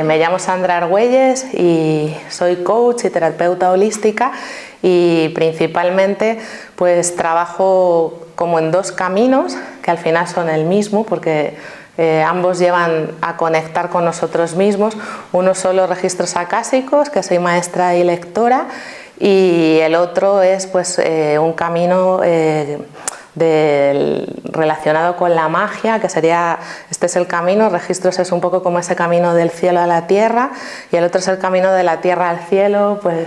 Me llamo Sandra Argüelles y soy coach y terapeuta holística y principalmente pues trabajo como en dos caminos que al final son el mismo porque ambos llevan a conectar con nosotros mismos. Uno son los registros acásicos, que soy maestra y lectora, y el otro es pues un camino relacionado con la magia, que sería, este es el camino, registros es un poco como ese camino del cielo a la tierra, y el otro es el camino de la tierra al cielo. Pues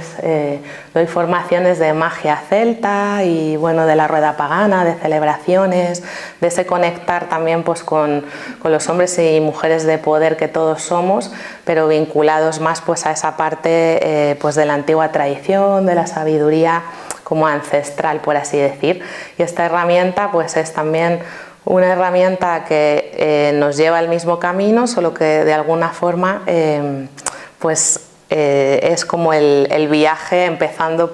doy formaciones de magia celta y bueno, de la rueda pagana, de celebraciones, de ese conectar también pues con los hombres y mujeres de poder que todos somos, pero vinculados más pues a esa parte pues de la antigua tradición, de la sabiduría como ancestral, por así decir. Y esta herramienta pues es también una herramienta que nos lleva al mismo camino, solo que de alguna forma es como el viaje empezando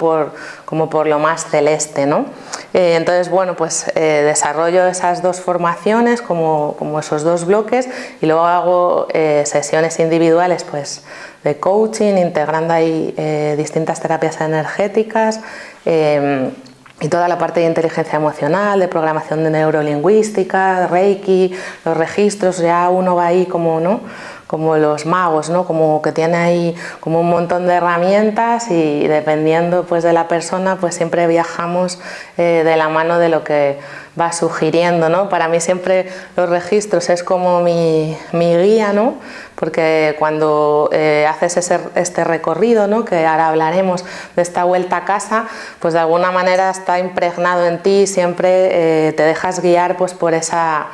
como por lo más celeste, ¿no? Entonces, bueno, pues desarrollo esas dos formaciones como esos dos bloques, y luego hago sesiones individuales pues de coaching, integrando ahí distintas terapias energéticas, y toda la parte de inteligencia emocional, de programación de neurolingüística, de Reiki, los registros. Ya uno va ahí como, ¿no?, como los magos, ¿no?, como que tiene ahí como un montón de herramientas, y dependiendo pues de la persona pues siempre viajamos de la mano de lo que va sugiriendo, ¿no? Para mí siempre los registros es como mi guía, ¿no? Porque cuando haces este recorrido, ¿no?, que ahora hablaremos de esta vuelta a casa, pues de alguna manera está impregnado en ti, siempre te dejas guiar pues por esa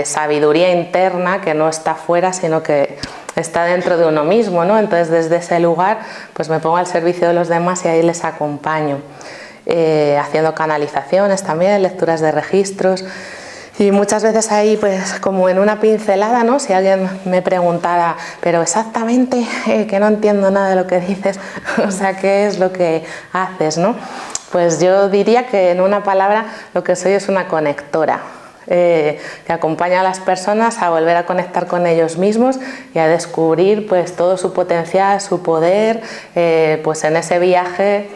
sabiduría interna que no está fuera, sino que está dentro de uno mismo, ¿no? Entonces desde ese lugar pues me pongo al servicio de los demás y ahí les acompaño, haciendo canalizaciones también, lecturas de registros. Y muchas veces ahí, pues como en una pincelada, ¿no?, si alguien me preguntara, pero exactamente, que no entiendo nada de lo que dices, o sea, ¿qué es lo que haces, no? Pues yo diría que en una palabra lo que soy es una conectora, que acompaña a las personas a volver a conectar con ellos mismos y a descubrir pues todo su potencial, su poder, pues en ese viaje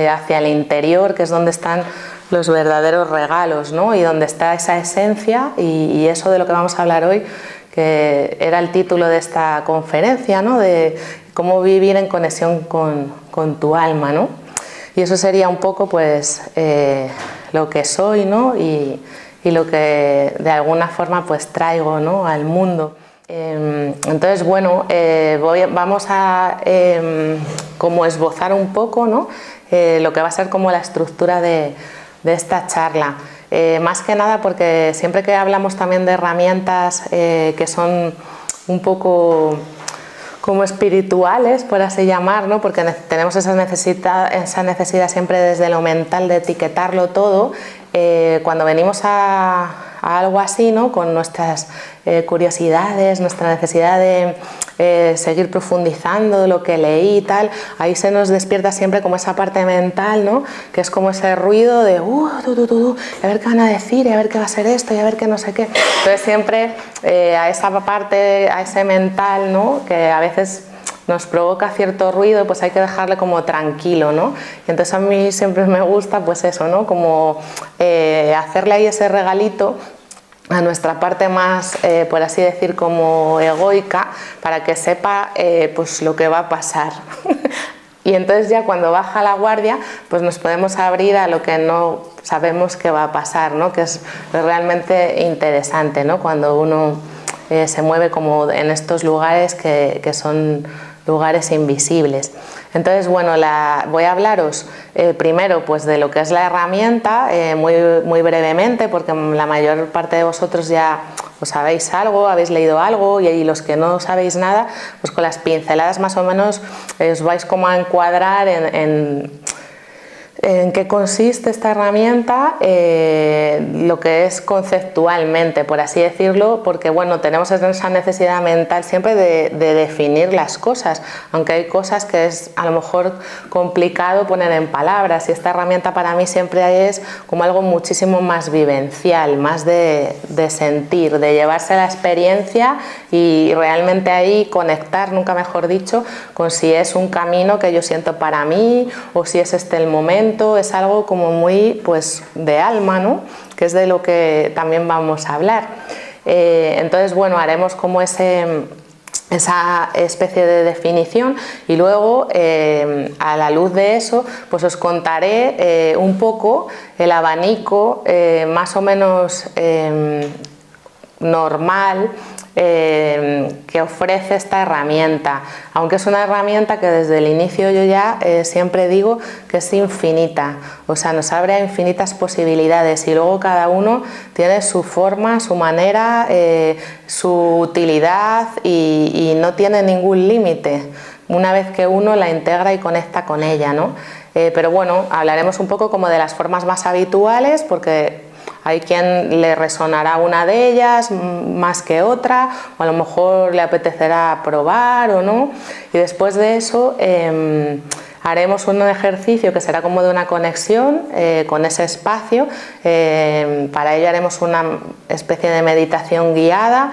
hacia el interior, que es donde están los verdaderos regalos, ¿no?, y donde está esa esencia, y eso de lo que vamos a hablar hoy, que era el título de esta conferencia, ¿no?, de cómo vivir en conexión con tu alma, ¿no? Y eso sería un poco pues lo que soy, ¿no?, y lo que de alguna forma pues traigo, ¿no?, al mundo. Entonces, bueno, vamos a como esbozar un poco, ¿no?, lo que va a ser como la estructura de esta charla. Más que nada porque siempre que hablamos también de herramientas que son un poco como espirituales, por así llamar, ¿no?, porque tenemos esa necesidad siempre desde lo mental de etiquetarlo todo, cuando venimos a algo así, ¿no?, con nuestras curiosidades, nuestra necesidad de seguir profundizando de lo que leí y tal, ahí se nos despierta siempre como esa parte mental, ¿no?, que es como ese ruido de a ver qué van a decir, y a ver qué va a ser esto, y a ver qué no sé qué. Entonces siempre a esa parte, a ese mental, ¿no?, que a veces nos provoca cierto ruido, pues hay que dejarle como tranquilo, ¿no? Y entonces a mí siempre me gusta pues eso, ¿no?, como hacerle ahí ese regalito a nuestra parte más, por así decir, como egoica, para que sepa pues lo que va a pasar. Y entonces ya cuando baja la guardia, pues nos podemos abrir a lo que no sabemos que va a pasar, ¿no?, que es realmente interesante, ¿no?, cuando uno se mueve como en estos lugares que son lugares invisibles. Entonces, bueno, voy a hablaros primero pues de lo que es la herramienta, muy brevemente, porque la mayor parte de vosotros ya os sabéis algo, habéis leído algo, y los que no sabéis nada, pues con las pinceladas más o menos os vais como a encuadrar en ¿En qué consiste esta herramienta? Lo que es conceptualmente, por así decirlo, porque bueno, tenemos esa necesidad mental siempre de definir las cosas, aunque hay cosas que es a lo mejor complicado poner en palabras, y esta herramienta para mí siempre es como algo muchísimo más vivencial, más de sentir, de llevarse la experiencia y realmente ahí conectar, nunca mejor dicho, con si es un camino que yo siento para mí o si es este el momento. Es algo como muy pues de alma, ¿no? Que es de lo que también vamos a hablar. Entonces, bueno, haremos como esa especie de definición y luego a la luz de eso pues os contaré un poco el abanico más o menos normal que ofrece esta herramienta, aunque es una herramienta que desde el inicio yo ya siempre digo que es infinita, o sea, nos abre a infinitas posibilidades y luego cada uno tiene su forma, su manera, su utilidad y no tiene ningún límite una vez que uno la integra y conecta con ella, ¿no? Pero bueno, hablaremos un poco como de las formas más habituales porque hay quien le resonará una de ellas más que otra, o a lo mejor le apetecerá probar o no. Y después de eso haremos un ejercicio que será como de una conexión con ese espacio. Para ello haremos una especie de meditación guiada,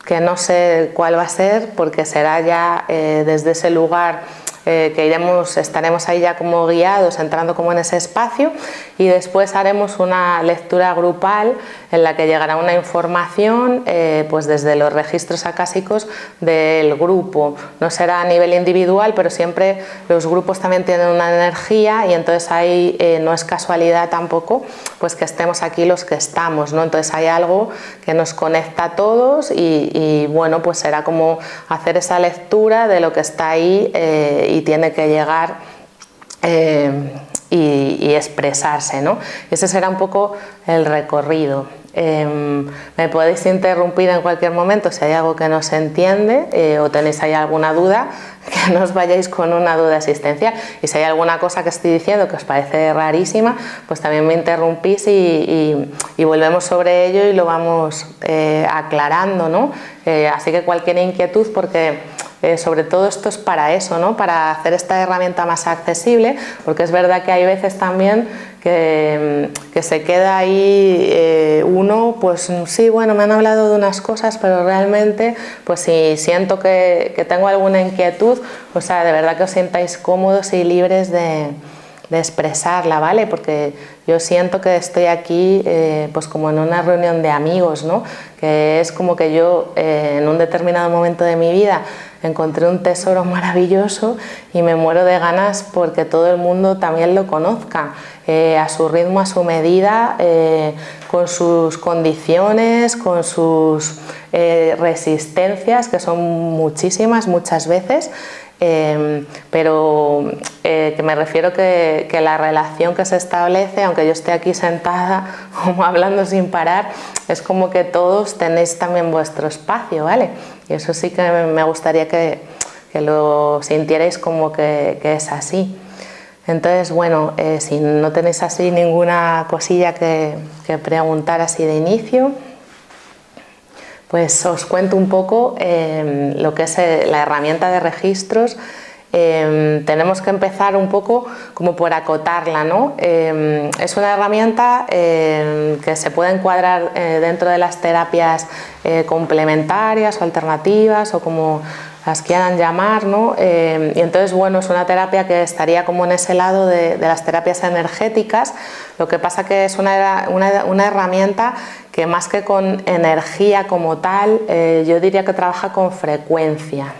que no sé cuál va a ser, porque será ya desde ese lugar que estaremos ahí ya como guiados, entrando como en ese espacio, y después haremos una lectura grupal en la que llegará una información pues desde los registros acásicos del grupo. No será a nivel individual, pero siempre los grupos también tienen una energía y entonces ahí no es casualidad tampoco pues que estemos aquí los que estamos, ¿no? Entonces hay algo que nos conecta a todos y bueno, pues será como hacer esa lectura de lo que está ahí y tiene que llegar y expresarse, ¿no? Ese será un poco el recorrido. Me podéis interrumpir en cualquier momento si hay algo que no se entiende o tenéis ahí alguna duda, que no os vayáis con una duda existencial, y si hay alguna cosa que estoy diciendo que os parece rarísima, pues también me interrumpís y volvemos sobre ello y lo vamos aclarando, ¿no? Así que cualquier inquietud, porque sobre todo esto es para eso, ¿no? Para hacer esta herramienta más accesible, porque es verdad que hay veces también que se queda ahí uno, pues sí, bueno, me han hablado de unas cosas, pero realmente, pues si siento que tengo alguna inquietud, o sea, de verdad que os sintáis cómodos y libres de expresarla, ¿vale? Porque yo siento que estoy aquí pues como en una reunión de amigos, ¿no? Que es como que yo en un determinado momento de mi vida encontré un tesoro maravilloso y me muero de ganas porque todo el mundo también lo conozca, a su ritmo, a su medida, con sus condiciones, con sus resistencias, que son muchísimas muchas veces. Pero que me refiero que la relación que se establece, aunque yo esté aquí sentada como hablando sin parar, es como que todos tenéis también vuestro espacio, ¿vale? Y eso sí que me gustaría que lo sintierais como que es así. Entonces, bueno, si no tenéis así ninguna cosilla que preguntar así de inicio, pues os cuento un poco lo que es la herramienta de registros. Tenemos que empezar un poco como por acotarla, ¿no? Es una herramienta que se puede encuadrar dentro de las terapias complementarias o alternativas o como las quieran llamar, ¿no? Y entonces, bueno, es una terapia que estaría como en ese lado de las terapias energéticas. Lo que pasa que es una herramienta que más que con energía como tal, yo diría que trabaja con frecuencia.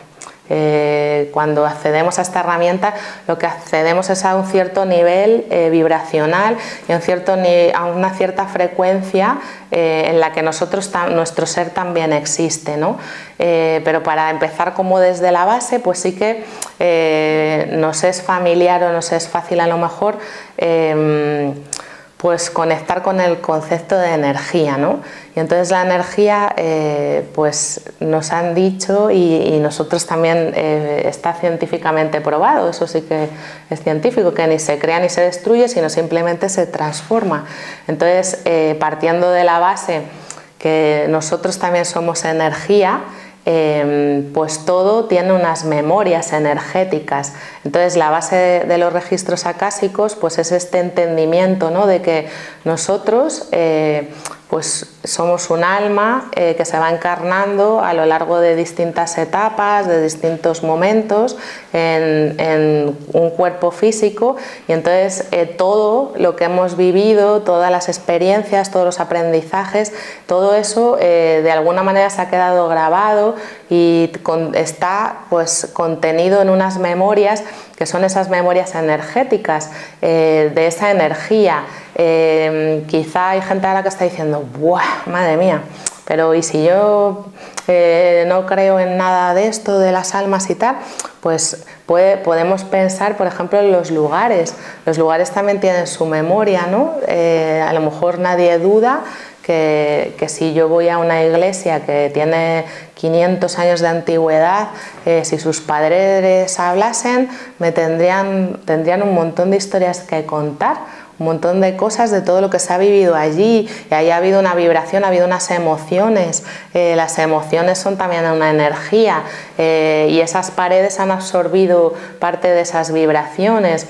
Cuando accedemos a esta herramienta, lo que accedemos es a un cierto nivel vibracional y a una cierta frecuencia en la que nuestro ser también existe, ¿no? Pero para empezar como desde la base, pues sí que nos es familiar o nos es fácil a lo mejor pues conectar con el concepto de energía, ¿no? Y entonces la energía, pues nos han dicho y nosotros también está científicamente probado, eso sí que es científico, que ni se crea ni se destruye, sino simplemente se transforma. Entonces, partiendo de la base que nosotros también somos energía, pues todo tiene unas memorias energéticas. Entonces la base de los registros acásicos pues es este entendimiento, ¿no?, de que nosotros pues somos un alma que se va encarnando a lo largo de distintas etapas, de distintos momentos en un cuerpo físico, y entonces todo lo que hemos vivido, todas las experiencias, todos los aprendizajes, todo eso de alguna manera se ha quedado grabado y está pues contenido en unas memorias que son esas memorias energéticas de esa energía. Quizá hay gente ahora que está diciendo, ¡buah, madre mía! Pero ¿y si yo no creo en nada de esto, de las almas y tal? Pues podemos pensar, por ejemplo, en los lugares. Los lugares también tienen su memoria, ¿no? A lo mejor nadie duda que si yo voy a una iglesia que tiene 500 años de antigüedad, si sus padres hablasen, tendrían un montón de historias que contar, un montón de cosas de todo lo que se ha vivido allí, y ahí ha habido una vibración, ha habido unas emociones, las emociones son también una energía, y esas paredes han absorbido parte de esas vibraciones.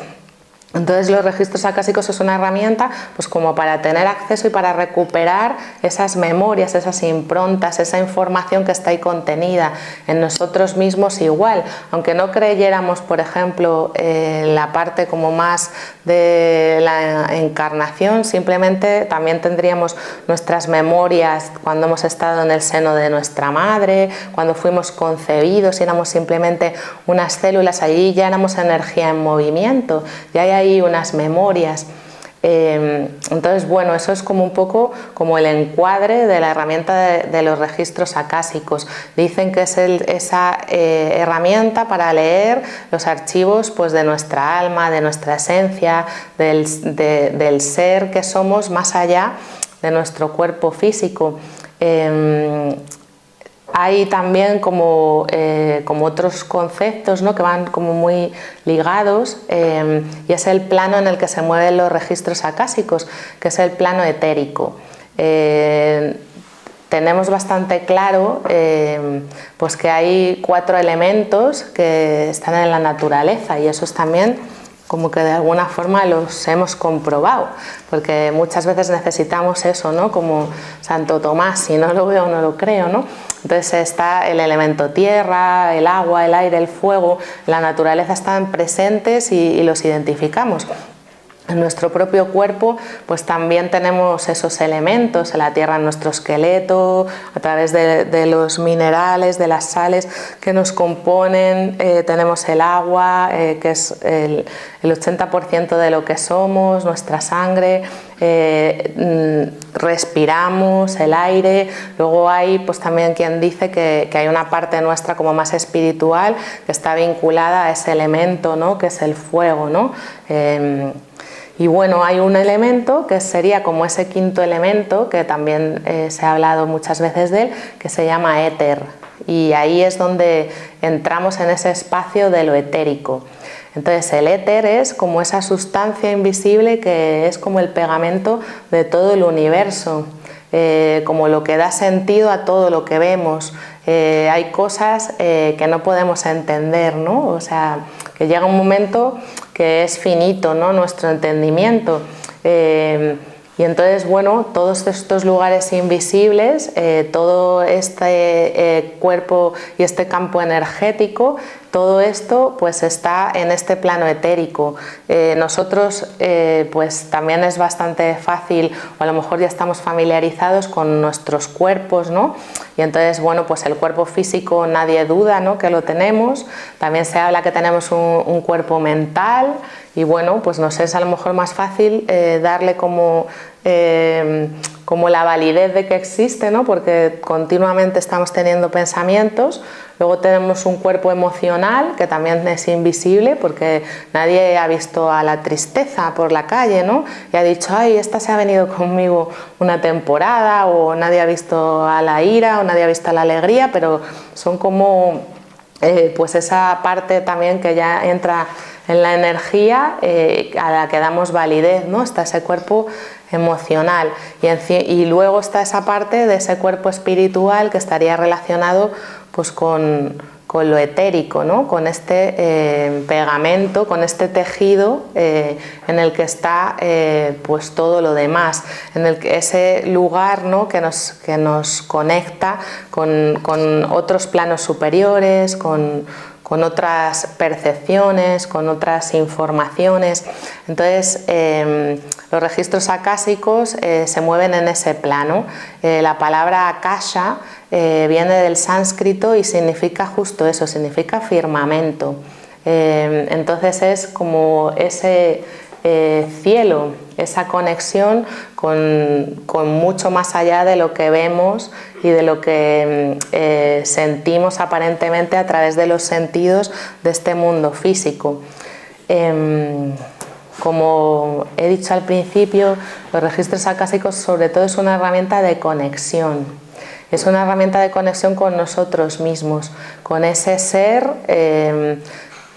Entonces los registros acásicos es una herramienta pues como para tener acceso y para recuperar esas memorias, esas improntas, esa información que está ahí contenida en nosotros mismos igual. Aunque no creyéramos, por ejemplo, la parte como más de la encarnación, simplemente también tendríamos nuestras memorias cuando hemos estado en el seno de nuestra madre, cuando fuimos concebidos y éramos simplemente unas células, allí ya éramos energía en movimiento, ya hay ahí unas memorias. Entonces, bueno, eso es como un poco como el encuadre de la herramienta de los registros acásicos. Dicen que es esa herramienta para leer los archivos pues, de nuestra alma, de nuestra esencia, del ser que somos más allá de nuestro cuerpo físico. Hay también como otros conceptos, ¿no?, que van como muy ligados, y es el plano en el que se mueven los registros acásicos, que es el plano etérico. Tenemos bastante claro pues que hay 4 elementos que están en la naturaleza, y esos también como que de alguna forma los hemos comprobado, porque muchas veces necesitamos eso, ¿no?, como Santo Tomás, si no lo veo no lo creo, ¿no? Entonces está el elemento tierra, el agua, el aire, el fuego, la naturaleza están presentes y los identificamos. En nuestro propio cuerpo pues también tenemos esos elementos, en la tierra en nuestro esqueleto, a través de los minerales, de las sales que nos componen, tenemos el agua, que es el 80% de lo que somos, nuestra sangre, respiramos el aire. Luego hay pues también quien dice que hay una parte nuestra como más espiritual que está vinculada a ese elemento, ¿no?, que es el fuego, ¿no? Y bueno, hay un elemento que sería como ese 5.º elemento, que también se ha hablado muchas veces de él, que se llama éter. Y ahí es donde entramos en ese espacio de lo etérico. Entonces el éter es como esa sustancia invisible que es como el pegamento de todo el universo, como lo que da sentido a todo lo que vemos. Hay cosas que no podemos entender, ¿no? O sea, que llega un momento que es finito, ¿no?, nuestro entendimiento. Y entonces, bueno, todos estos lugares invisibles, todo este cuerpo y este campo energético, todo esto pues está en este plano etérico. Nosotros pues también es bastante fácil, o a lo mejor ya estamos familiarizados con nuestros cuerpos, ¿no? Y entonces, bueno, pues el cuerpo físico nadie duda, ¿no?, que lo tenemos. También se habla que tenemos un cuerpo mental, y bueno, pues nos es a lo mejor más fácil darle como como la validez de que existe, ¿no? Porque continuamente estamos teniendo pensamientos. Luego tenemos un cuerpo emocional que también es invisible porque nadie ha visto a la tristeza por la calle, ¿no? Y ha dicho, ay, esta se ha venido conmigo una temporada, o nadie ha visto a la ira, o nadie ha visto a la alegría, pero son como pues esa parte también que ya entra en la energía a la que damos validez, ¿no? Está ese cuerpo emocional y luego está esa parte de ese cuerpo espiritual que estaría relacionado pues con lo etérico, ¿no? Con este pegamento, con este tejido en el que está pues todo lo demás, en el que ese lugar, ¿no? que nos conecta con otros planos superiores, con otras percepciones, con otras informaciones. Entonces, los registros acásicos se mueven en ese plano. La palabra akasha viene del sánscrito y significa justo eso, significa firmamento. Entonces es como ese cielo, esa conexión con mucho más allá de lo que vemos y de lo que sentimos aparentemente a través de los sentidos de este mundo físico. Como he dicho al principio, los registros acásicos sobre todo es una herramienta de conexión. Es una herramienta de conexión con nosotros mismos, con ese ser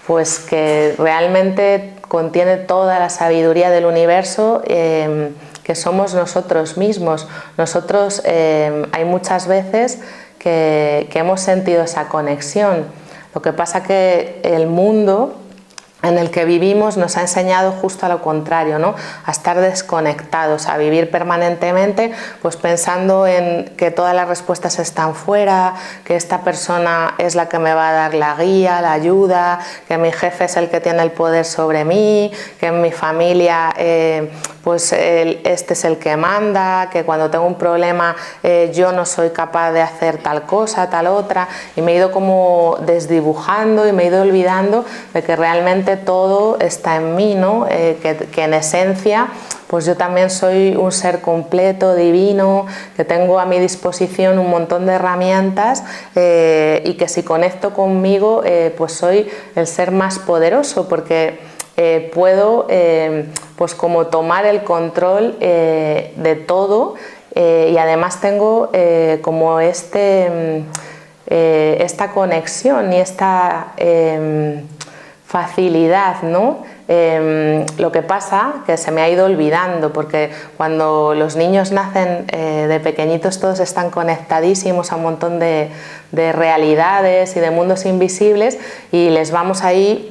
pues que realmente contiene toda la sabiduría del universo, que somos nosotros mismos. Nosotros hay muchas veces que hemos sentido esa conexión. Lo que pasa que el mundo en el que vivimos nos ha enseñado justo a lo contrario, ¿no? A estar desconectados, a vivir permanentemente pues pensando en que todas las respuestas están fuera, que esta persona es la que me va a dar la guía, la ayuda, que mi jefe es el que tiene el poder sobre mí, que en mi familia pues este es el que manda, que cuando tengo un problema yo no soy capaz de hacer tal cosa, tal otra, y me he ido como desdibujando y me he ido olvidando de que realmente todo está en mí, ¿no? Que en esencia pues yo también soy un ser completo, divino, que tengo a mi disposición un montón de herramientas y que si conecto conmigo pues soy el ser más poderoso porque puedo pues como tomar el control de todo y además tengo como esta conexión y esta facilidad, ¿no? Lo que pasa que se me ha ido olvidando porque cuando los niños nacen de pequeñitos todos están conectadísimos a un montón de realidades y de mundos invisibles y les vamos ahí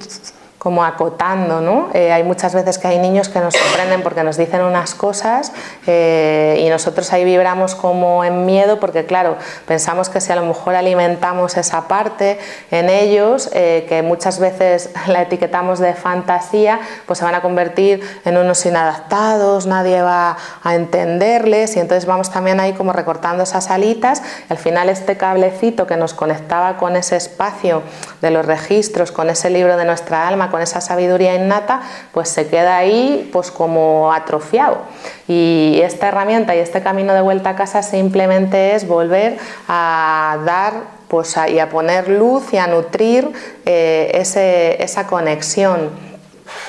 como acotando, ¿no? Hay muchas veces que hay niños que nos sorprenden porque nos dicen unas cosas y nosotros ahí vibramos como en miedo porque claro, pensamos que si a lo mejor alimentamos esa parte en ellos, que muchas veces la etiquetamos de fantasía, pues se van a convertir en unos inadaptados, nadie va a entenderles y entonces vamos también ahí como recortando esas alitas y al final este cablecito que nos conectaba con ese espacio de los registros, con ese libro de nuestra alma, con esa sabiduría innata, pues se queda ahí pues como atrofiado. Y esta herramienta y este camino de vuelta a casa simplemente es volver a dar pues y a poner luz y a nutrir esa conexión.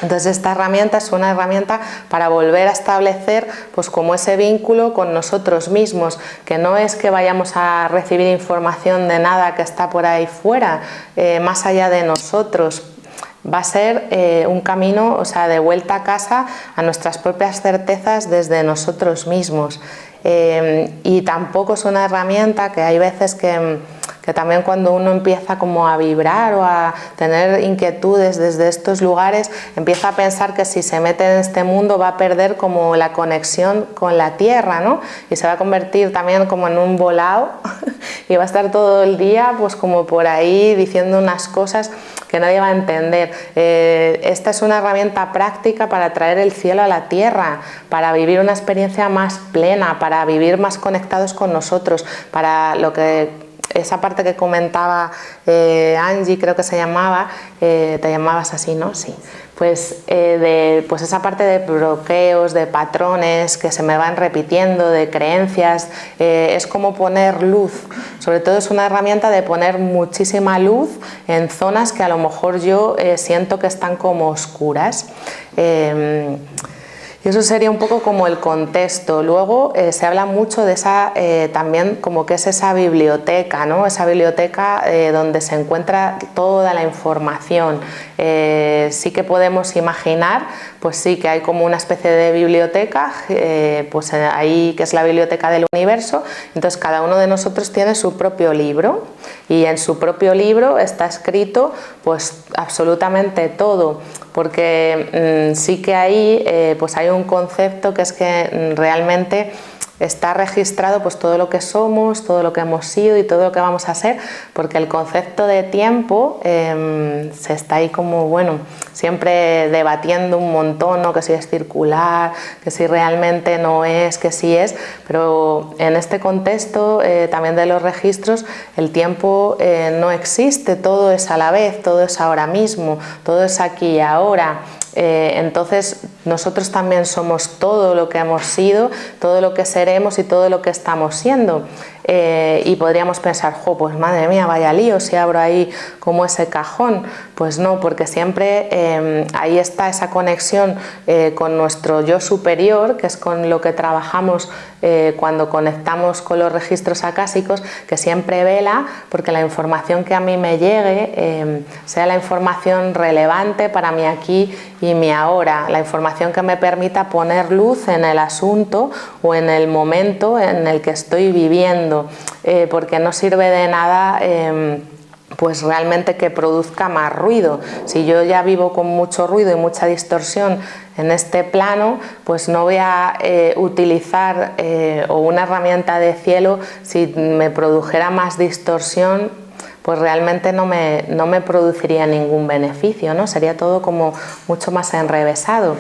Entonces esta herramienta es una herramienta para volver a establecer pues como ese vínculo con nosotros mismos, que no es que vayamos a recibir información de nada que está por ahí fuera, más allá de nosotros. Va a ser un camino, o sea, de vuelta a casa a nuestras propias certezas desde nosotros mismos. Y tampoco es una herramienta que hay veces que también cuando uno empieza como a vibrar o a tener inquietudes desde estos lugares, empieza a pensar que si se mete en este mundo va a perder como la conexión con la tierra, ¿no? Y se va a convertir también como en un volado y va a estar todo el día pues como por ahí diciendo unas cosas que nadie va a entender. Esta es una herramienta práctica para traer el cielo a la tierra, para vivir una experiencia más plena, para vivir más conectados con nosotros, para lo que esa parte que comentaba Angie, creo que se llamaba, te llamabas así, ¿no? Sí. pues esa parte de bloqueos, de patrones que se me van repitiendo, de creencias, es como poner luz. Sobre todo es una herramienta de poner muchísima luz en zonas que a lo mejor yo siento que están como oscuras. Y eso sería un poco como el contexto. Luego se habla mucho de esa, también como que es esa biblioteca, ¿no? Esa biblioteca donde se encuentra toda la información. Sí que podemos imaginar, pues sí que hay como una especie de biblioteca, pues ahí que es la biblioteca del universo. Entonces cada uno de nosotros tiene su propio libro y en su propio libro está escrito pues absolutamente todo, porque sí que ahí pues hay un concepto que es que realmente está registrado pues todo lo que somos, todo lo que hemos sido y todo lo que vamos a ser, porque el concepto de tiempo se está ahí como, bueno, siempre debatiendo un montón, ¿no? Que si es circular, que si realmente no es, que sí es, pero en este contexto también de los registros el tiempo no existe, todo es a la vez, todo es ahora mismo, todo es aquí y ahora. Entonces nosotros también somos todo lo que hemos sido, todo lo que seremos y todo lo que estamos siendo. Y podríamos pensar, jo, pues madre mía, vaya lío si abro ahí como ese cajón. Pues no, porque siempre ahí está esa conexión con nuestro yo superior, que es con lo que trabajamos cuando conectamos con los registros acásicos, que siempre vela porque la información que a mí me llegue sea la información relevante para mí aquí y mi ahora, la información que me permita poner luz en el asunto o en el momento en el que estoy viviendo, porque no sirve de nada pues realmente que produzca más ruido. Si yo ya vivo con mucho ruido y mucha distorsión en este plano, pues no voy a utilizar o una herramienta de cielo si me produjera más distorsión, pues realmente no me produciría ningún beneficio, ¿no? Sería todo como mucho más enrevesado.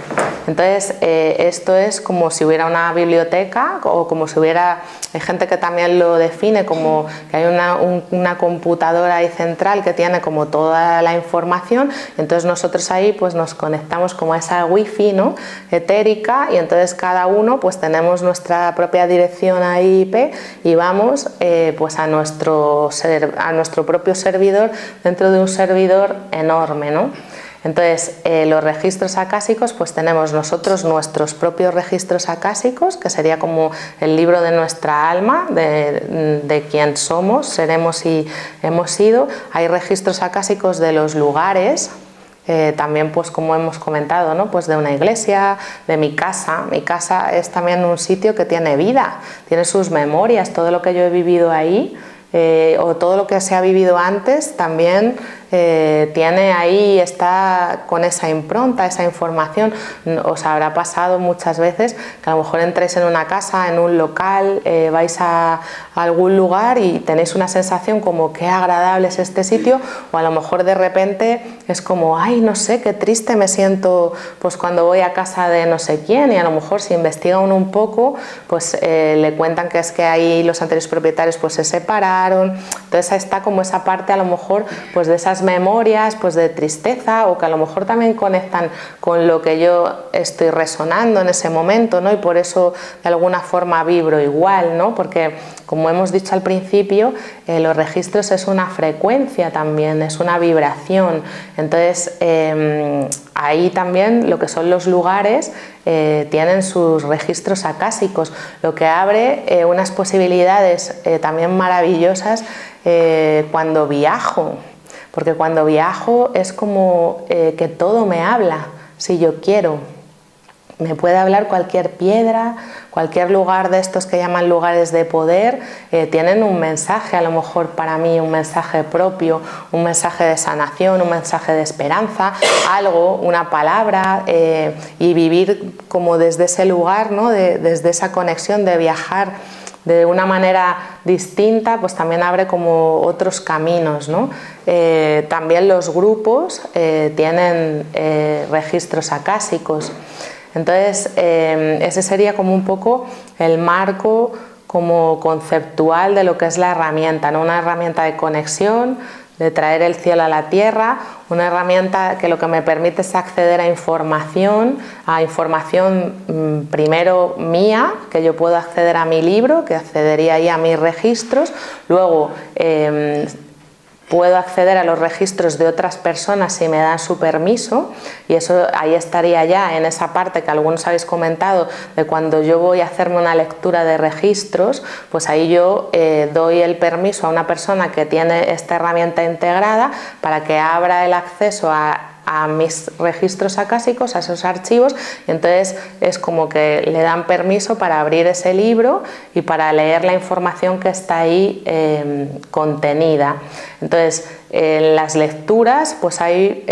Entonces esto es como si hubiera una biblioteca o como si hubiera, hay gente que también lo define como que hay una computadora ahí central que tiene como toda la información, entonces nosotros ahí pues nos conectamos como a esa wifi, ¿no? Etérica, y entonces cada uno pues tenemos nuestra propia dirección a IP y vamos pues a nuestro propio servidor dentro de un servidor enorme, ¿no? Entonces los registros acásicos, pues tenemos nosotros nuestros propios registros acásicos, que sería como el libro de nuestra alma, de quién somos, seremos y hemos sido. Hay registros acásicos de los lugares, también pues como hemos comentado, ¿no? Pues de una iglesia, de mi casa. Mi casa es también un sitio que tiene vida, tiene sus memorias, todo lo que yo he vivido ahí o todo lo que se ha vivido antes también tiene ahí, está con esa impronta, esa información. Os habrá pasado muchas veces que a lo mejor entréis en una casa, en un local, vais a algún lugar y tenéis una sensación como qué agradable es este sitio, o a lo mejor de repente es como, ay, no sé, qué triste me siento pues cuando voy a casa de no sé quién, y a lo mejor si investiga uno un poco pues le cuentan que es que ahí los anteriores propietarios pues se separaron. Entonces está como esa parte a lo mejor pues de esas memorias pues de tristeza, o que a lo mejor también conectan con lo que yo estoy resonando en ese momento, ¿no? Y por eso de alguna forma vibro igual, ¿no? Porque como hemos dicho al principio, los registros es una frecuencia también, es una vibración. Entonces ahí también lo que son los lugares tienen sus registros acásicos, lo que abre unas posibilidades también maravillosas cuando viajo. Porque cuando viajo es como que todo me habla, si yo quiero. Me puede hablar cualquier piedra, cualquier lugar de estos que llaman lugares de poder, tienen un mensaje a lo mejor para mí, un mensaje propio, un mensaje de sanación, un mensaje de esperanza, algo, una palabra, y vivir como desde ese lugar, ¿no? Desde esa conexión de viajar de una manera distinta, pues también abre como otros caminos, ¿no? También los grupos tienen registros acásicos. Entonces ese sería como un poco el marco como conceptual de lo que es la herramienta, ¿no? Una herramienta de conexión, de traer el cielo a la tierra, una herramienta que lo que me permite es acceder a información primero mía, que yo puedo acceder a mi libro, que accedería ahí a mis registros, luego puedo acceder a los registros de otras personas si me dan su permiso, y eso ahí estaría ya en esa parte que algunos habéis comentado de cuando yo voy a hacerme una lectura de registros, pues ahí yo doy el permiso a una persona que tiene esta herramienta integrada para que abra el acceso a mis registros acásicos, a esos archivos, y entonces es como que le dan permiso para abrir ese libro y para leer la información que está ahí contenida. Entonces, en las lecturas pues hay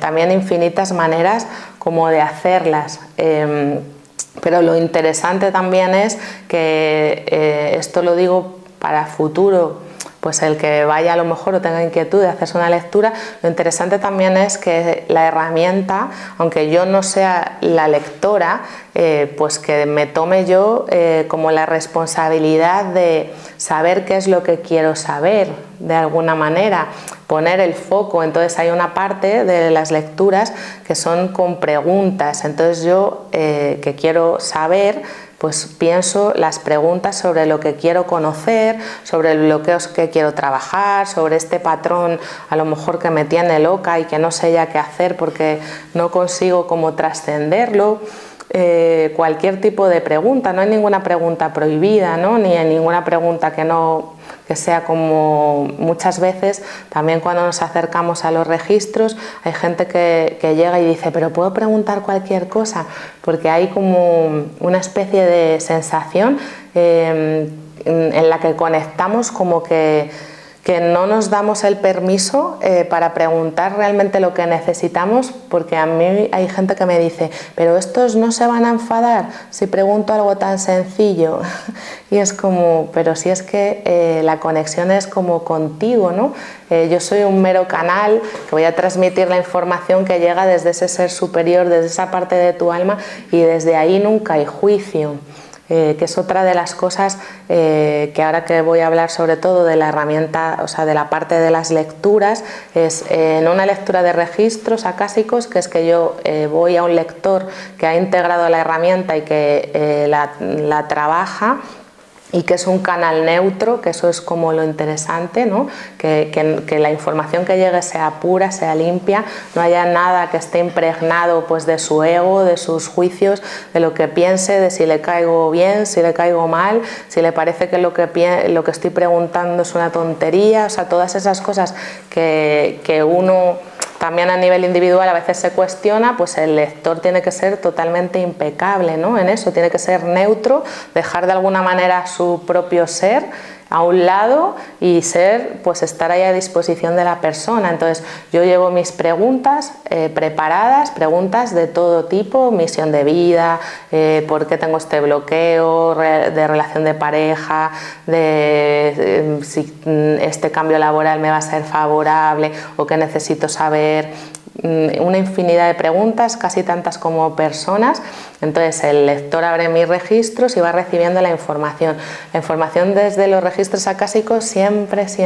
también infinitas maneras como de hacerlas. Pero lo interesante también es que esto lo digo para futuro, pues el que vaya a lo mejor o tenga inquietud de hacerse una lectura, lo interesante también es que la herramienta, aunque yo no sea la lectora, pues que me tome yo como la responsabilidad de saber qué es lo que quiero saber, de alguna manera, poner el foco. Entonces hay una parte de las lecturas que son con preguntas, entonces yo que quiero saber, pues pienso las preguntas sobre lo que quiero conocer, sobre el bloqueo que quiero trabajar, sobre este patrón a lo mejor que me tiene loca y que no sé ya qué hacer porque no consigo cómo trascenderlo. Cualquier tipo de pregunta, no hay ninguna pregunta prohibida, ¿no? Ni hay ninguna pregunta que sea como muchas veces, también cuando nos acercamos a los registros, hay gente que llega y dice, pero ¿puedo preguntar cualquier cosa? Porque hay como una especie de sensación en la que conectamos como que no nos damos el permiso para preguntar realmente lo que necesitamos, porque a mí hay gente que me dice, pero estos no se van a enfadar si pregunto algo tan sencillo. Y es como, pero si es que la conexión es como contigo, ¿no? Yo soy un mero canal que voy a transmitir la información que llega desde ese ser superior, desde esa parte de tu alma, y desde ahí nunca hay juicio. Que es otra de las cosas que ahora que voy a hablar sobre todo de la herramienta, o sea, de la parte de las lecturas, es en una lectura de registros acásicos, que es que yo voy a un lector que ha integrado la herramienta y que la trabaja, y que es un canal neutro, que eso es como lo interesante, ¿no? Que la información que llegue sea pura, sea limpia, no haya nada que esté impregnado pues de su ego, de sus juicios, de lo que piense, de si le caigo bien, si le caigo mal, si le parece que lo que estoy preguntando es una tontería, o sea, todas esas cosas que uno también a nivel individual a veces se cuestiona, pues el lector tiene que ser totalmente impecable, ¿no? En eso, tiene que ser neutro, dejar de alguna manera su propio ser a un lado y pues estar ahí a disposición de la persona. Entonces yo llevo mis preguntas preparadas, preguntas de todo tipo, misión de vida, por qué tengo este bloqueo, de relación de pareja, de si este cambio laboral me va a ser favorable o qué necesito saber. Una infinidad de preguntas, casi tantas como personas. Entonces el lector abre mis registros y va recibiendo la información. La información desde los registros acásicos siempre es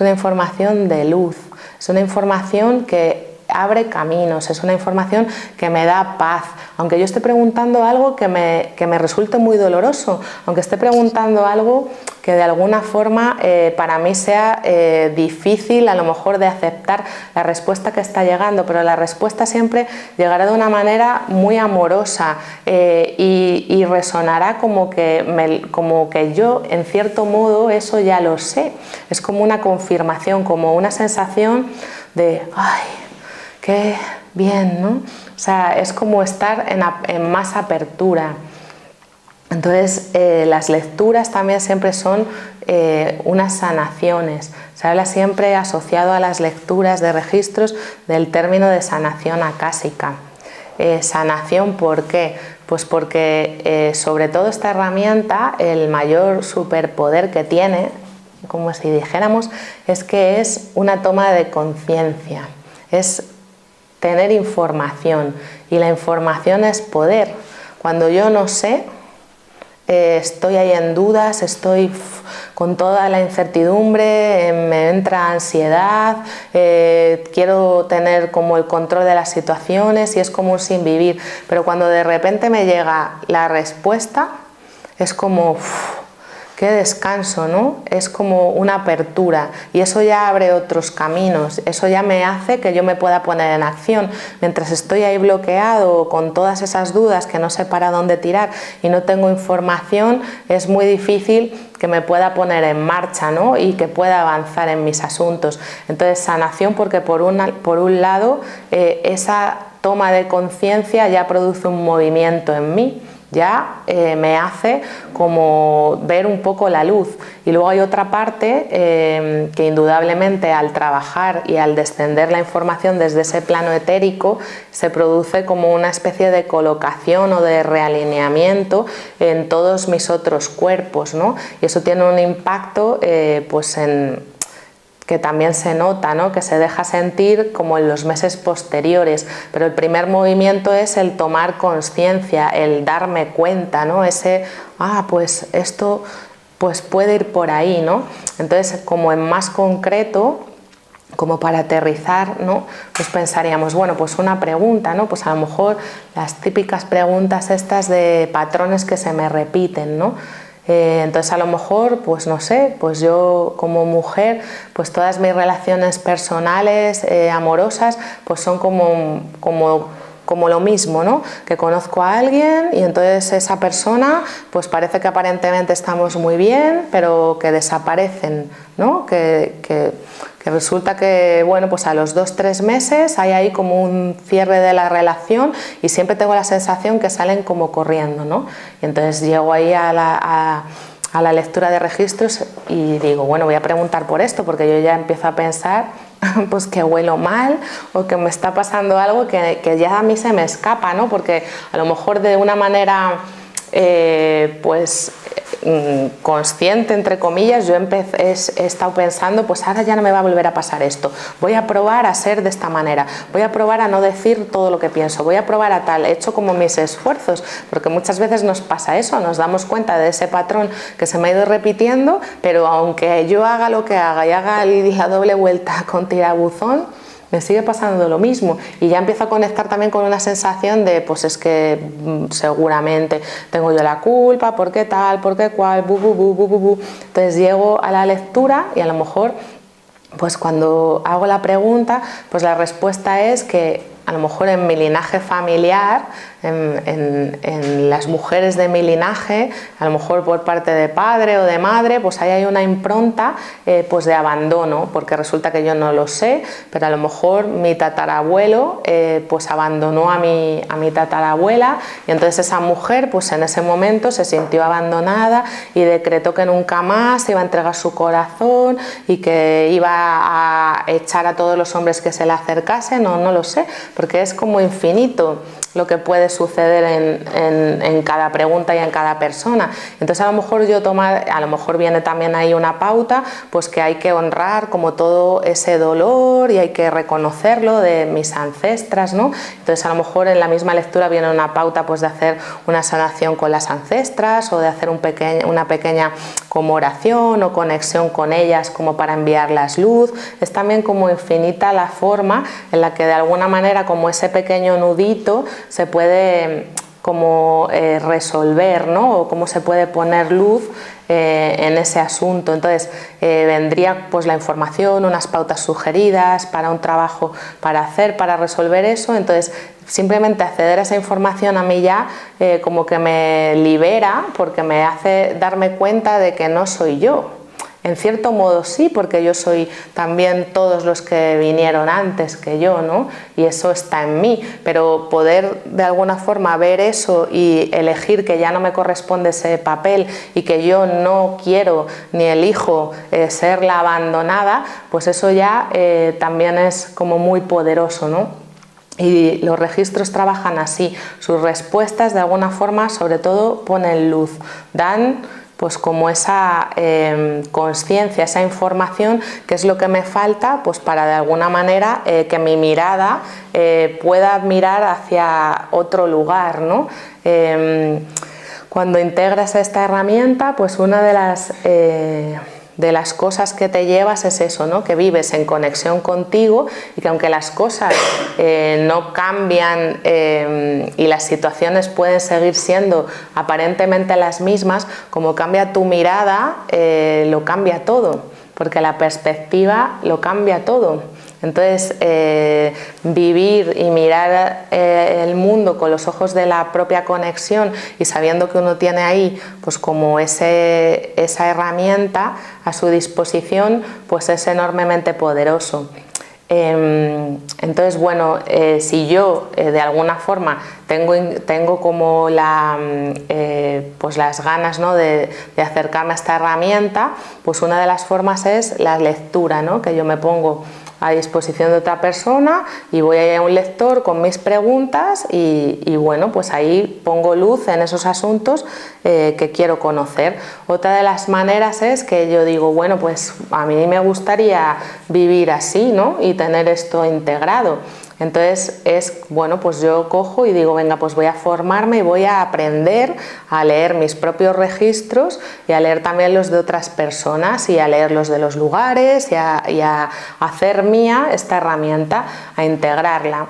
una información de luz, es una información que abre caminos, es una información que me da paz, aunque yo esté preguntando algo que me resulte muy doloroso, aunque esté preguntando algo que de alguna forma para mí sea difícil a lo mejor de aceptar la respuesta que está llegando, pero la respuesta siempre llegará de una manera muy amorosa y resonará como que yo en cierto modo eso ya lo sé, es como una confirmación, como una sensación de ¡ay! ¡Qué bien!, ¿no? O sea, es como estar en más apertura. Entonces, las lecturas también siempre son unas sanaciones. Se habla siempre asociado a las lecturas de registros del término de sanación acásica. Sanación, ¿por qué? Pues porque sobre todo esta herramienta, el mayor superpoder que tiene, como si dijéramos, es que es una toma de conciencia, es tener información, y la información es poder. Cuando yo no sé, estoy ahí en dudas, estoy con toda la incertidumbre, me entra ansiedad, quiero tener como el control de las situaciones y es como un sin vivir. Pero cuando de repente me llega la respuesta, es como qué descanso, ¿no? Es como una apertura y eso ya abre otros caminos, eso ya me hace que yo me pueda poner en acción. Mientras estoy ahí bloqueado con todas esas dudas que no sé para dónde tirar y no tengo información, es muy difícil que me pueda poner en marcha, ¿no? Y que pueda avanzar en mis asuntos. Entonces, sanación, porque por un lado esa toma de conciencia ya produce un movimiento en mí, ya me hace como ver un poco la luz. Y luego hay otra parte que indudablemente al trabajar y al descender la información desde ese plano etérico se produce como una especie de colocación o de realineamiento en todos mis otros cuerpos, ¿no? Y eso tiene un impacto pues que también se nota, ¿no? Que se deja sentir como en los meses posteriores, pero el primer movimiento es el tomar conciencia, el darme cuenta, ¿no? Ese, pues esto pues puede ir por ahí, ¿no? Entonces, como en más concreto, como para aterrizar, ¿no? Pues pensaríamos, bueno, pues una pregunta, ¿no? Pues a lo mejor las típicas preguntas estas de patrones que se me repiten, ¿no? Entonces a lo mejor, pues no sé, pues yo como mujer, pues todas mis relaciones personales, amorosas, pues son como lo mismo, ¿no? Que conozco a alguien y entonces esa persona pues parece que aparentemente estamos muy bien, pero que desaparecen, ¿no? Que resulta que, bueno, pues a los 2-3 meses hay ahí como un cierre de la relación y siempre tengo la sensación que salen como corriendo, ¿no? Y entonces llego ahí a la lectura de registros y digo, bueno, voy a preguntar por esto, porque yo ya empiezo a pensar pues que huelo mal o que me está pasando algo que ya a mí se me escapa, ¿no? Porque a lo mejor de una manera pues consciente, entre comillas, yo he estado pensando, pues ahora ya no me va a volver a pasar esto, voy a probar a ser de esta manera, voy a probar a no decir todo lo que pienso, voy a probar a tal, he hecho como mis esfuerzos, porque muchas veces nos pasa eso, nos damos cuenta de ese patrón que se me ha ido repitiendo, pero aunque yo haga lo que haga y haga la doble vuelta con tirabuzón, me sigue pasando lo mismo y ya empiezo a conectar también con una sensación de pues es que seguramente tengo yo la culpa, por qué tal, por qué cual, entonces llego a la lectura y a lo mejor pues cuando hago la pregunta pues la respuesta es que a lo mejor en mi linaje familiar, en las mujeres de mi linaje, a lo mejor por parte de padre o de madre, pues ahí hay una impronta pues de abandono, porque resulta que yo no lo sé, pero a lo mejor mi tatarabuelo pues abandonó a mi tatarabuela y entonces esa mujer pues en ese momento se sintió abandonada y decretó que nunca más iba a entregar su corazón y que iba a echar a todos los hombres que se le acercasen, no lo sé, porque es como infinito lo que puede suceder en cada pregunta y en cada persona. Entonces a lo mejor viene también ahí una pauta, pues que hay que honrar como todo ese dolor y hay que reconocerlo de mis ancestras, ¿no? Entonces a lo mejor en la misma lectura viene una pauta pues de hacer una sanación con las ancestras o de hacer una pequeña como oración o conexión con ellas como para enviarlas luz. Es también como infinita la forma en la que de alguna manera como ese pequeño nudito se puede como resolver, ¿no? O cómo se puede poner luz en ese asunto. Entonces vendría pues la información, unas pautas sugeridas para un trabajo para resolver eso. Entonces simplemente acceder a esa información a mí ya como que me libera, porque me hace darme cuenta de que no soy yo. En cierto modo sí, porque yo soy también todos los que vinieron antes que yo, ¿no? Y eso está en mí, pero poder de alguna forma ver eso y elegir que ya no me corresponde ese papel y que yo no quiero ni elijo ser la abandonada, pues eso ya también es como muy poderoso, ¿no? Y los registros trabajan así, sus respuestas de alguna forma sobre todo ponen luz, dan pues como esa conciencia, esa información, que es lo que me falta pues para de alguna manera que mi mirada pueda mirar hacia otro lugar, ¿no? Cuando integras esta herramienta, pues una de las cosas que te llevas es eso, ¿no? Que vives en conexión contigo y que aunque las cosas no cambian y las situaciones pueden seguir siendo aparentemente las mismas, como cambia tu mirada, lo cambia todo, porque la perspectiva lo cambia todo. Entonces, vivir y mirar el mundo con los ojos de la propia conexión y sabiendo que uno tiene ahí pues como esa herramienta a su disposición, pues es enormemente poderoso. Entonces, bueno, si yo de alguna forma tengo como pues las ganas, ¿no? de acercarme a esta herramienta, pues una de las formas es la lectura, ¿no? Que yo me pongo a disposición de otra persona y voy a ir a un lector con mis preguntas y bueno, pues ahí pongo luz en esos asuntos que quiero conocer. Otra de las maneras es que yo digo, bueno, pues a mí me gustaría vivir así, ¿no? Y tener esto integrado. Entonces bueno, pues yo cojo y digo, venga, pues voy a formarme y voy a aprender a leer mis propios registros y a leer también los de otras personas y a leer los de los lugares y a hacer mía esta herramienta, a integrarla.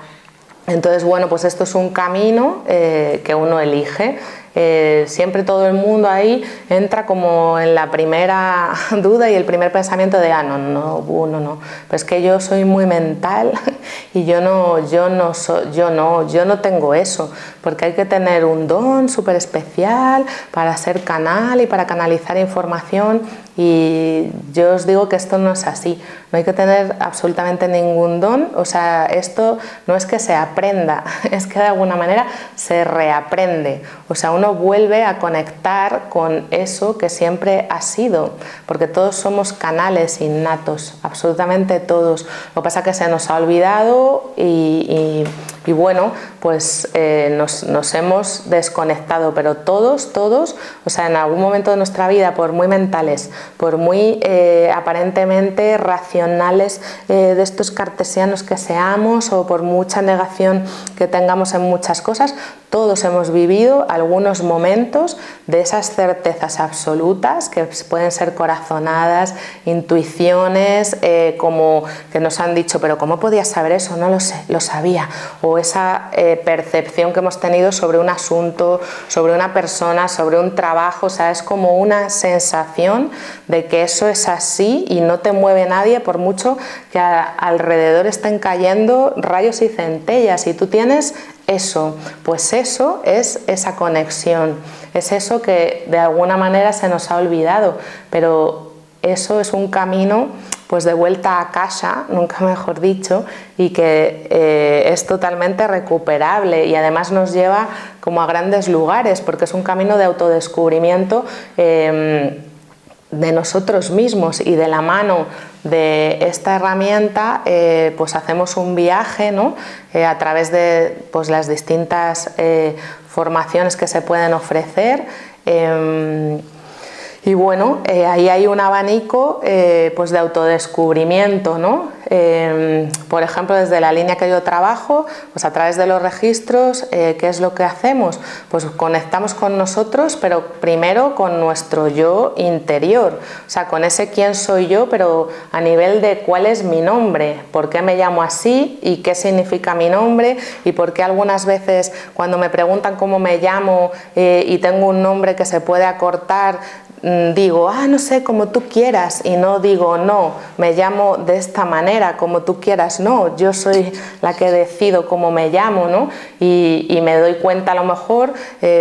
Entonces, bueno, pues esto es un camino que uno elige. Siempre todo el mundo ahí entra como en la primera duda y el primer pensamiento de no, pero es que yo soy muy mental y yo no tengo eso, porque hay que tener un don súper especial para ser canal y para canalizar información, y yo os digo que esto no es así, no hay que tener absolutamente ningún don. O sea, esto no es que se aprenda, es que de alguna manera se reaprende, o sea, uno vuelve a conectar con eso que siempre ha sido, porque todos somos canales innatos, absolutamente todos. Lo que pasa es que se nos ha olvidado y bueno, pues nos hemos desconectado, pero todos, o sea, en algún momento de nuestra vida, por muy mentales, por muy aparentemente racionales de estos cartesianos que seamos, o por mucha negación que tengamos en muchas cosas, todos hemos vivido algunos momentos de esas certezas absolutas que pueden ser corazonadas, intuiciones, como que nos han dicho, pero ¿cómo podías saber eso? No lo sé, lo sabía. O esa percepción que hemos tenido sobre un asunto, sobre una persona, sobre un trabajo. O sea, es como una sensación de que eso es así y no te mueve nadie, por mucho que alrededor estén cayendo rayos y centellas, y tú tienes eso. Pues eso es esa conexión, es eso que de alguna manera se nos ha olvidado, pero eso es un camino pues de vuelta a casa, nunca mejor dicho, y que es totalmente recuperable, y además nos lleva como a grandes lugares, porque es un camino de autodescubrimiento de nosotros mismos, y de la mano de esta herramienta pues hacemos un viaje, ¿no? A través de pues las distintas formaciones que se pueden ofrecer, y bueno, ahí hay un abanico pues de autodescubrimiento, ¿no? Por ejemplo, desde la línea que yo trabajo, pues a través de los registros, ¿qué es lo que hacemos? Pues conectamos con nosotros, pero primero con nuestro yo interior, o sea, con ese quién soy yo, pero a nivel de cuál es mi nombre, por qué me llamo así y qué significa mi nombre, y por qué algunas veces cuando me preguntan cómo me llamo y tengo un nombre que se puede acortar, digo, no sé, como tú quieras, y no digo, no, me llamo de esta manera, como tú quieras, no, yo soy la que decido cómo me llamo, ¿no? Y me doy cuenta a lo mejor,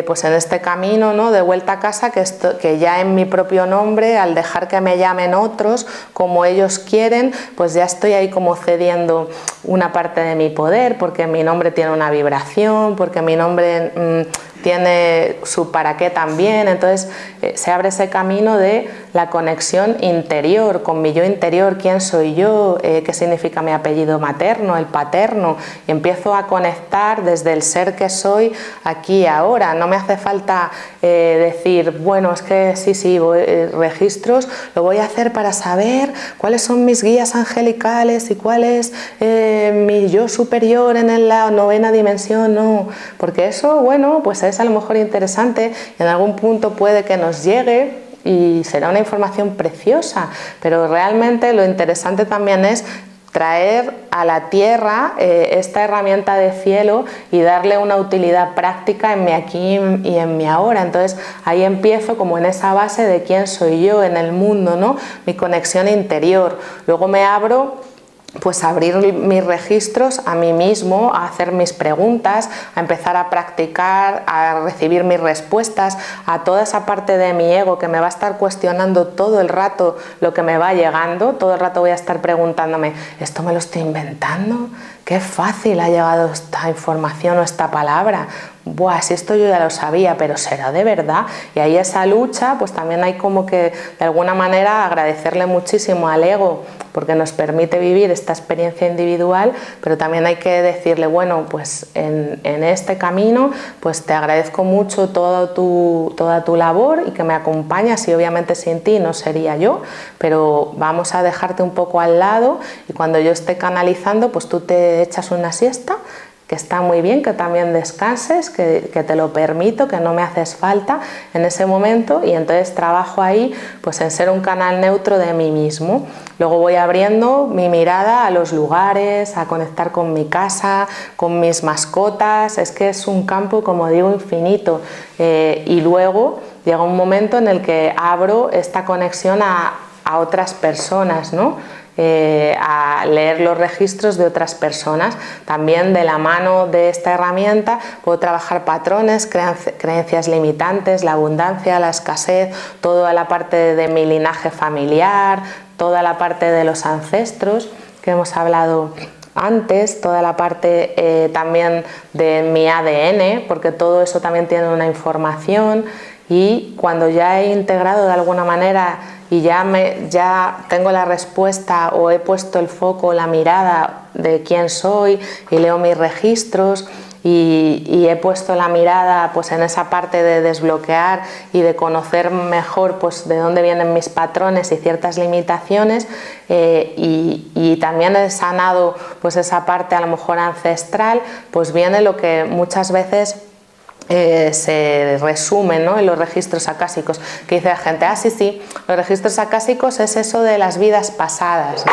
pues en este camino, ¿no? De vuelta a casa, que ya en mi propio nombre, al dejar que me llamen otros como ellos quieren, pues ya estoy ahí como cediendo una parte de mi poder, porque mi nombre tiene una vibración, porque mi nombre tiene su para qué también. Entonces se abre ese camino de la conexión interior, con mi yo interior, quién soy yo, qué significa mi apellido materno, el paterno, y empiezo a conectar desde el ser que soy aquí y ahora. No me hace falta decir, bueno, es que sí, registros, lo voy a hacer para saber cuáles son mis guías angelicales y cuál es mi yo superior en la 9ª dimensión, no, porque eso, bueno, pues es a lo mejor interesante y en algún punto puede que nos llegue y será una información preciosa, pero realmente lo interesante también es traer a la tierra esta herramienta de cielo y darle una utilidad práctica en mi aquí y en mi ahora. Entonces ahí empiezo como en esa base de quién soy yo en el mundo, ¿no? Mi conexión interior. Luego me abro pues a abrir mis registros a mí mismo, a hacer mis preguntas, a empezar a practicar, a recibir mis respuestas, a toda esa parte de mi ego que me va a estar cuestionando todo el rato lo que me va llegando, todo el rato voy a estar preguntándome, ¿esto me lo estoy inventando? Qué fácil ha llegado esta información o esta palabra. Buah, si esto yo ya lo sabía, pero ¿será de verdad? Y ahí esa lucha, pues también hay como que de alguna manera agradecerle muchísimo al ego porque nos permite vivir esta experiencia individual, pero también hay que decirle, bueno, pues en este camino pues te agradezco mucho toda tu labor y que me acompañas, y obviamente sin ti no sería yo, pero vamos a dejarte un poco al lado y cuando yo esté canalizando pues tú te echas una siesta, que está muy bien, que también descanses, que te lo permito, que no me haces falta en ese momento, y entonces trabajo ahí pues en ser un canal neutro de mí mismo. Luego voy abriendo mi mirada a los lugares, a conectar con mi casa, con mis mascotas, es que es un campo, como digo, infinito, y luego llega un momento en el que abro esta conexión a otras personas, ¿no? A leer los registros de otras personas. También de la mano de esta herramienta puedo trabajar patrones, creencias limitantes, la abundancia, la escasez, toda la parte de mi linaje familiar, toda la parte de los ancestros que hemos hablado antes, toda la parte también de mi ADN, porque todo eso también tiene una información, y cuando ya he integrado de alguna manera y ya tengo la respuesta o he puesto el foco, la mirada de quién soy y leo mis registros y he puesto la mirada pues en esa parte de desbloquear y de conocer mejor pues de dónde vienen mis patrones y ciertas limitaciones, y también he sanado pues esa parte a lo mejor ancestral, pues viene lo que muchas veces se resume, ¿no?, en los registros acásicos, que dice la gente, sí, los registros acásicos es eso de las vidas pasadas, ¿no?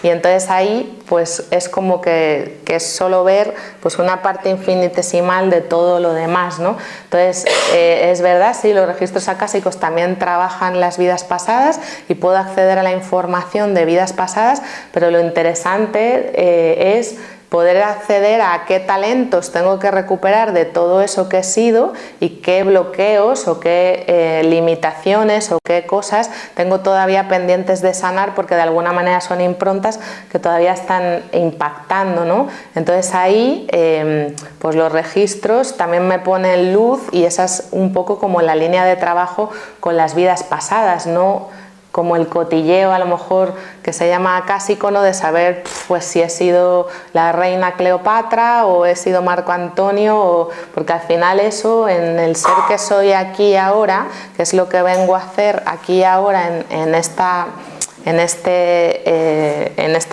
Y entonces ahí pues es como que es solo ver pues una parte infinitesimal de todo lo demás, ¿no? Entonces es verdad, sí, los registros acásicos también trabajan las vidas pasadas y puedo acceder a la información de vidas pasadas, pero lo interesante es poder acceder a qué talentos tengo que recuperar de todo eso que he sido y qué bloqueos o qué limitaciones o qué cosas tengo todavía pendientes de sanar, porque de alguna manera son improntas que todavía están impactando, ¿no? Entonces ahí pues los registros también me ponen luz, y esa es un poco como la línea de trabajo con las vidas pasadas, no como el cotilleo a lo mejor que se llama acásico, ¿no?, de saber pues si he sido la reina Cleopatra o he sido Marco Antonio, porque al final eso en el ser que soy aquí y ahora, que es lo que vengo a hacer aquí y ahora en esta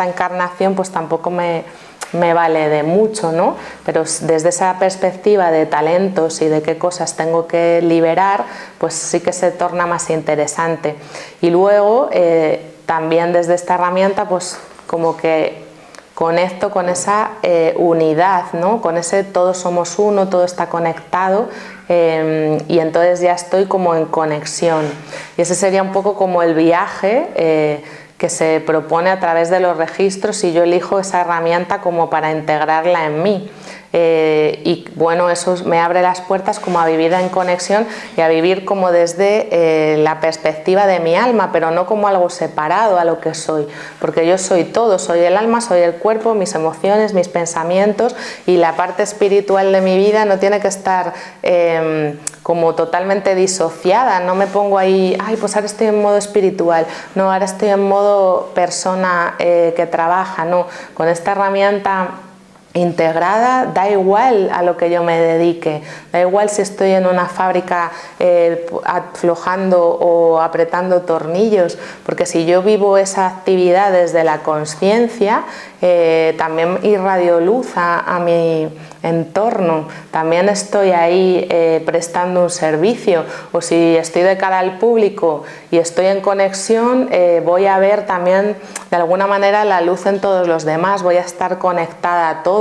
encarnación, pues tampoco me vale de mucho, ¿no? Pero desde esa perspectiva de talentos y de qué cosas tengo que liberar, pues sí que se torna más interesante. Y luego también desde esta herramienta pues como que conecto con esa unidad, ¿no?, con ese todos somos uno, todo está conectado, y entonces ya estoy como en conexión, y ese sería un poco como el viaje que se propone a través de los registros, y yo elijo esa herramienta como para integrarla en mí. Y bueno, eso me abre las puertas como a vivir en conexión y a vivir como desde la perspectiva de mi alma, pero no como algo separado a lo que soy, porque yo soy todo, soy el alma, soy el cuerpo, mis emociones, mis pensamientos, y la parte espiritual de mi vida no tiene que estar como totalmente disociada. No me pongo ahí, ay, pues ahora estoy en modo espiritual, no, ahora estoy en modo persona que trabaja, no, con esta herramienta integrada, da igual a lo que yo me dedique, da igual si estoy en una fábrica aflojando o apretando tornillos, porque si yo vivo esa actividad desde la conciencia, también irradio luz a mi entorno, también estoy ahí prestando un servicio, o si estoy de cara al público y estoy en conexión, voy a ver también de alguna manera la luz en todos los demás, voy a estar conectada a todo,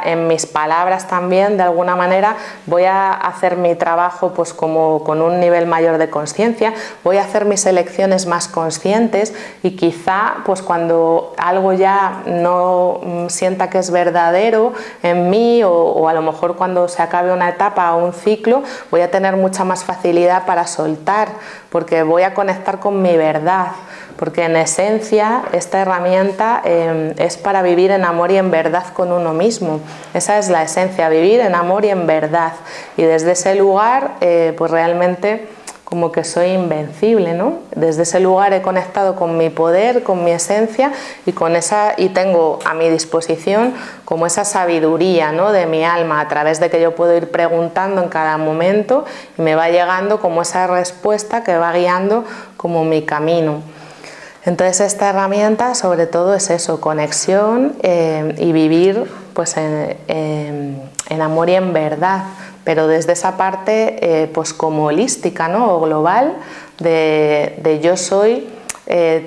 en mis palabras también de alguna manera voy a hacer mi trabajo pues como con un nivel mayor de conciencia, voy a hacer mis elecciones más conscientes, y quizá pues cuando algo ya no sienta que es verdadero en mí, o a lo mejor cuando se acabe una etapa o un ciclo, voy a tener mucha más facilidad para soltar, porque voy a conectar con mi verdad, porque en esencia esta herramienta es para vivir en amor y en verdad con uno mismo. Esa es la esencia, vivir en amor y en verdad, y desde ese lugar pues realmente como que soy invencible, ¿no? Desde ese lugar he conectado con mi poder, con mi esencia, y tengo a mi disposición como esa sabiduría, ¿no?, de mi alma, a través de que yo puedo ir preguntando en cada momento y me va llegando como esa respuesta que va guiando como mi camino. Entonces esta herramienta sobre todo es eso, conexión y vivir pues en amor y en verdad, pero desde esa parte pues como holística, ¿no?, o global, de yo soy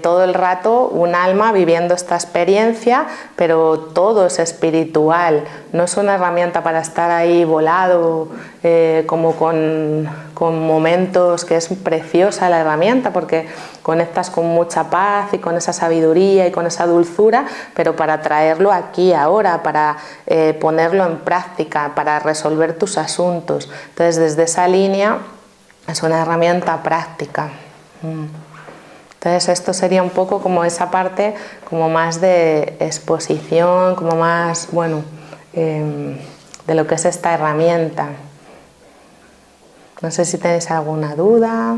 todo el rato un alma viviendo esta experiencia, pero todo es espiritual, no es una herramienta para estar ahí volado como con momentos, que es preciosa la herramienta porque conectas con mucha paz y con esa sabiduría y con esa dulzura, pero para traerlo aquí ahora, para ponerlo en práctica, para resolver tus asuntos. Entonces desde esa línea es una herramienta práctica. Entonces esto sería un poco como esa parte como más de exposición, como más, bueno, de lo que es esta herramienta. No sé si tenéis alguna duda.